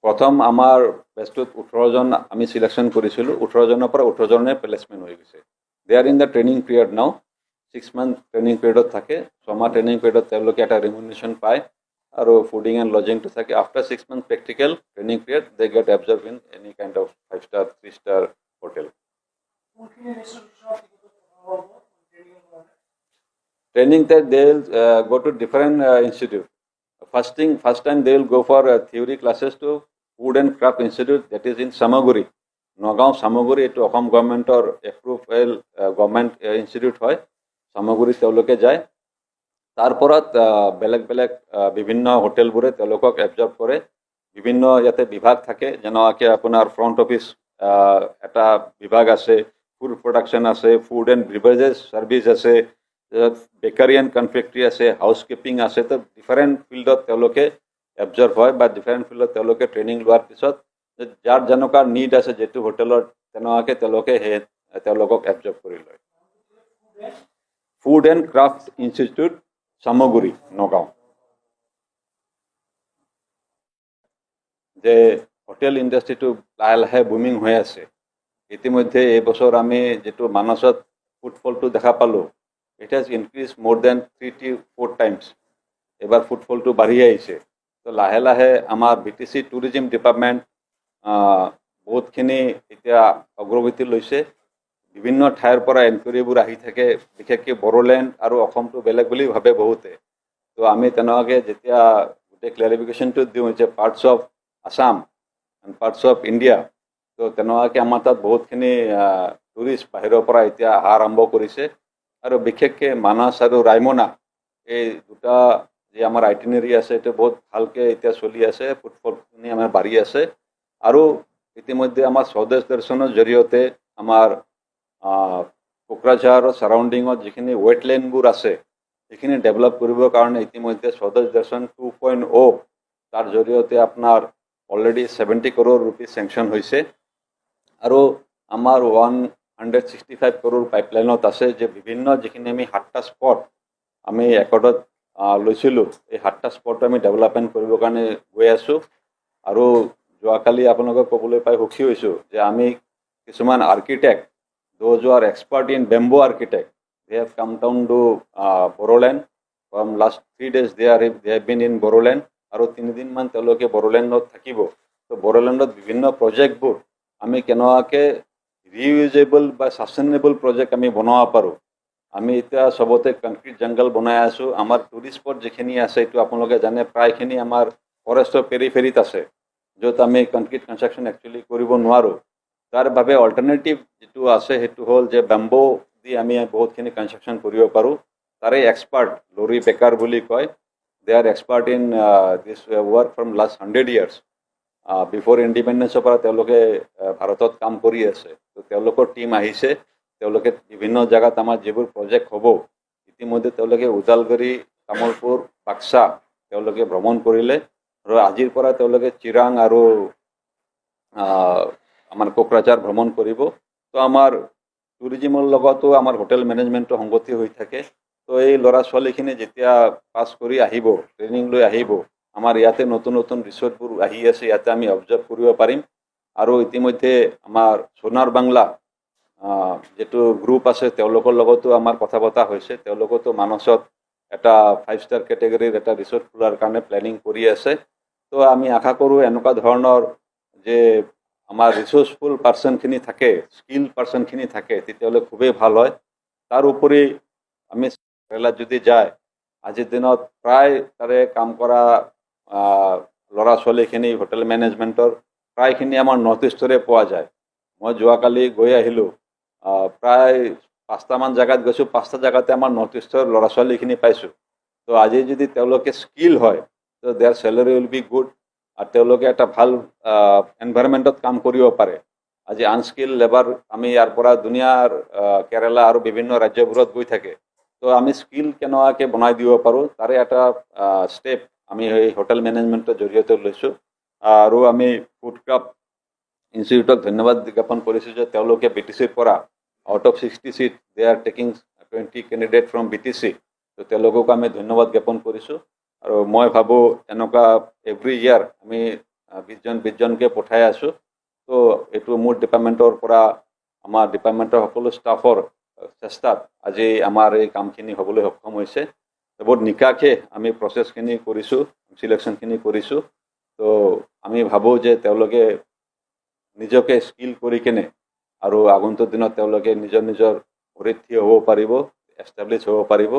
প্ৰথম আমাৰ বেচটোত 18জন আমি সিলেকশ্যন কৰিছিলোঁ 18জনৰ পৰা 18জনে প্লেচমেণ্ট হৈ গৈছে they are in the training period now 6 month training পিৰিয়ডত থাকে 6 মাহ ট্ৰেইনিং পিৰিয়ডত তেওঁলোকে এটা ৰিমুনেশ্যন পায় আৰু ফুডিং এণ্ড লজিংটো থাকে after 6 month practical training period they get absorb in any kind of 5-star 3-star hotel training that they'll go to different institute. First time they'll go for theory classes to Food and Craft Institute that is in Samaguri. Nagaon Samaguri to Assam government or approved government institute hoy. Samaguri তেওঁলোকে যায় তাৰপৰত বেলেগ বেলেগ বিভিন্ন হোটেলবোৰে তেওঁলোকক absorb কৰে বিভিন্ন ইয়াতে বিভাগ থাকে যেনেকৈ আপোনাৰ ফ্ৰণ্ট অফিচ এটা বিভাগ আছে ফুড প্ৰডাকশ্যন আছে ফুড এণ্ড বিভাৰেজেছ ছাৰ্ভিচ আছে বেকাৰী এণ্ড কনফেক্টৰী আছে হাউচকিপিং আছে তো ডিফাৰেণ্ট ফিল্ডত তেওঁলোকে এবজৰ্ব হয় বা ডিফাৰেণ্ট ফিল্ডত তেওঁলোকে ট্ৰেইনিং লোৱাৰ পিছত যাৰ যেনেকুৱা নিড আছে যিটো হোটেলত তেনেকুৱাকৈ তেওঁলোকে তেওঁলোকক এবজৰ্ব কৰি লয় food and craft institute Samaguri Nagaon যে হোটেল ইণ্ডাষ্ট্ৰিটো লাহে লাহে বুমিং হৈ আছে ইতিমধ্যে এই বছৰ আমি যেটো মানসত ফুটফলটো দেখা পালো ইট হ্যাজ ইনক্ৰিজ মোৰ দেন 3 to 4 টাইমছ এবাৰ ফুটফলটো বাঢ়ি আহিছে তো লাহে লাহে আমাৰ বিটিসি টুৰিজম ডিপাৰ্টমেণ্ট বহুতখিনি এতিয়া অগ্ৰগতি লৈছে বিভিন্ন ঠাইৰ পৰা এনকুৱাৰীবোৰ আহি থাকে বিশেষকৈ বড়োলেণ্ড আৰু অসমটো বেলেগ বুলি ভাবে বহুতে তো আমি তেনেকুৱাকৈ যেতিয়া গোটেই ক্লেৰিফিকেশ্যনটো দিওঁ যে parts of Assam and parts of India তো তেনেকুৱাকৈ আমাৰ তাত বহুতখিনি টুৰিষ্ট বাহিৰৰ পৰা এতিয়া অহা আৰম্ভ কৰিছে আৰু বিশেষকৈ মানাস আৰু ৰায়মনা এই দুটা যে আমাৰ আইটিনাৰী আছে এইটো বহুত ভালকৈ এতিয়া চলি আছে ফুটফলখিনি আমাৰ বাঢ়ি আছে আৰু ইতিমধ্যে আমাৰ স্বদেশ দৰ্শনৰ জৰিয়তে আমাৰ কোকৰাঝাৰ সাৰাউণ্ডিঙত যিখিনি ৱেটলেণ্ডবোৰ আছে সেইখিনি ডেভেলপ কৰিবৰ কাৰণে ইতিমধ্যে স্বদেশ দৰ্শন 2.0 তাৰ জৰিয়তে আপোনাৰ অলৰেডি 70 crore rupees চেংচন হৈছে আৰু আমাৰ 165 crore পাইপলাইনত আছে যে বিভিন্ন যিখিনি আমি 7টা স্পট আমি একৰ্ডত লৈছিলোঁ এই 7টা স্পট আমি ডেভেলপমেণ্ট কৰিবৰ কাৰণে গৈ আছোঁ আৰু যোৱাকালি আপোনালোকক ক'বলৈ পাই সুখী হৈছোঁ যে আমি কিছুমান architect those who are expert in bamboo architect they have come down to Boroland from last 3 days they have been in Boroland আৰু 3 দিন মান তেওঁলোকে বড়োলেণ্ডত থাকিব তো বড়োলেণ্ডত বিভিন্ন প্ৰজেক্টবোৰ আমি কেনেকুৱাকৈ ৰিইউজেবল বা সাষ্টেইনেবল প্ৰজেক্ট আমি বনাব পাৰোঁ আমি এতিয়া সবতে কনক্ৰিট জংগল বনাই আছোঁ আমাৰ টুৰিষ্ট স্পট যিখিনি আছে এইটো আপোনালোকে জানে প্ৰায়খিনি আমাৰ ফৰেষ্টৰ পেৰিফেৰিত আছে য'ত আমি কনক্ৰিট কনষ্ট্ৰাকশ্যন একচুৱেলি কৰিব নোৱাৰোঁ তাৰ বাবে অল্টাৰনেটিভ যেটো আছে হেতু হল যে বেম্বো দি আমি বহুতখিনি কনষ্ট্ৰাকশ্যন কৰিব পাৰোঁ তাৰে এক্সপাৰ্ট লৰি বেকাৰ বুলি কয় they are expert in this work from last 100 years before ইণ্ডিপেণ্ডেন্সৰ পৰা তেওঁলোকে ভাৰতত কাম কৰি আছে তো তেওঁলোকৰ টিম আহিছে তেওঁলোকে বিভিন্ন জায়গাত আমাৰ যিবোৰ প্ৰজেক্ট হ'ব ইতিমধ্যে তেওঁলোকে উদালগুৰি তামুলপুৰ বাক্সা তেওঁলোকে ভ্ৰমণ কৰিলে আৰু আজিৰ পৰা তেওঁলোকে চিৰাং আৰু আমাৰ কোকৰাঝাৰ ভ্ৰমণ কৰিব তো আমাৰ টুৰিজমৰ লগতো আমাৰ হোটেল মেনেজমেণ্টটো সংগতি হৈ থাকে তো এই ল'ৰা ছোৱালীখিনি যেতিয়া পাছ কৰি আহিব ট্ৰেইনিং লৈ আহিব আমাৰ ইয়াতে নতুন নতুন ৰিচৰ্টবোৰ আহি আছে ইয়াতে আমি অবজাৰ্ভ কৰিব পাৰিম আৰু ইতিমধ্যে আমাৰ সোনাৰ বাংলা যেটো গ্ৰুপ আছে তেওঁলোকৰ লগতো আমাৰ কথা বতৰা হৈছে তেওঁলোকতো মানসত এটা 5-star কেটেগৰীৰ এটা ৰিচৰ্ট খোলাৰ কাৰণে প্লেনিং কৰি আছে তো আমি আশা কৰোঁ এনেকুৱা ধৰণৰ যে আমাৰ ৰিসোৰ্সফুল পাৰ্সনখিনি থাকে স্কিল পাৰ্সনখিনি থাকে তেতিয়াহ'লে খুবেই ভাল হয় তাৰ উপৰি আমি কেৰালা যদি যায় আজিৰ দিনত প্ৰায় তাৰে কাম কৰা ল'ৰা ছোৱালীখিনি হোটেল মেনেজমেণ্টৰ প্ৰায়খিনি আমাৰ নৰ্থ ইষ্টৰে পোৱা যায় মই যোৱাকালি গৈ আহিলোঁ প্ৰায় 5টামান জায়গাত গৈছোঁ 5টা জায়গাতে আমাৰ নৰ্থ ইষ্টৰ ল'ৰা ছোৱালীখিনি পাইছোঁ তো আজি যদি তেওঁলোকে স্কিল হয় তো their salary will be good আৰু তেওঁলোকে এটা ভাল এনভাইৰনমেণ্টত কাম কৰিব পাৰে আজি আনস্কিল লেবাৰ আমি ইয়াৰ পৰা দুনিয়াৰ কেৰালা আৰু বিভিন্ন ৰাজ্যবোৰত গৈ থাকে তো আমি স্কিল কেনেকুৱাকৈ বনাই দিব পাৰোঁ তাৰে এটা ষ্টেপ আমি এই হোটেল মেনেজমেণ্টৰ জৰিয়তে লৈছোঁ আৰু আমি ফুড ক্ৰাফ্ট ইনষ্টিটিউটক ধন্যবাদ জ্ঞাপন কৰিছোঁ যে তেওঁলোকে বিটিচিৰ পৰা out of 60 seat they are taking 20 candidate from BTC তো তেওঁলোকক আমি ধন্যবাদ জ্ঞাপন কৰিছোঁ আৰু মই ভাবোঁ এনেকুৱা এভৰি ইয়াৰ আমি 20জনকৈ পঠাই আছোঁ। তো এইটো মোৰ ডিপাৰ্টমেণ্টৰ পৰা আমাৰ ডিপাৰ্টমেণ্টৰ সকলো ষ্টাফৰ চেষ্টাত আজি আমাৰ এই কামখিনি হ'বলৈ সক্ষম হৈছে। বহুত নিকাষে আমি প্ৰচেছখিনি কৰিছোঁ, চিলেকশ্যনখিনি কৰিছোঁ। তো আমি ভাবোঁ যে তেওঁলোকে নিজকে স্কিল কৰি কেনে আৰু আগন্তুক দিনত তেওঁলোকে নিজৰ ভৰিত থিয় হ'ব পাৰিব, এষ্টাব্লিছ হ'ব পাৰিব।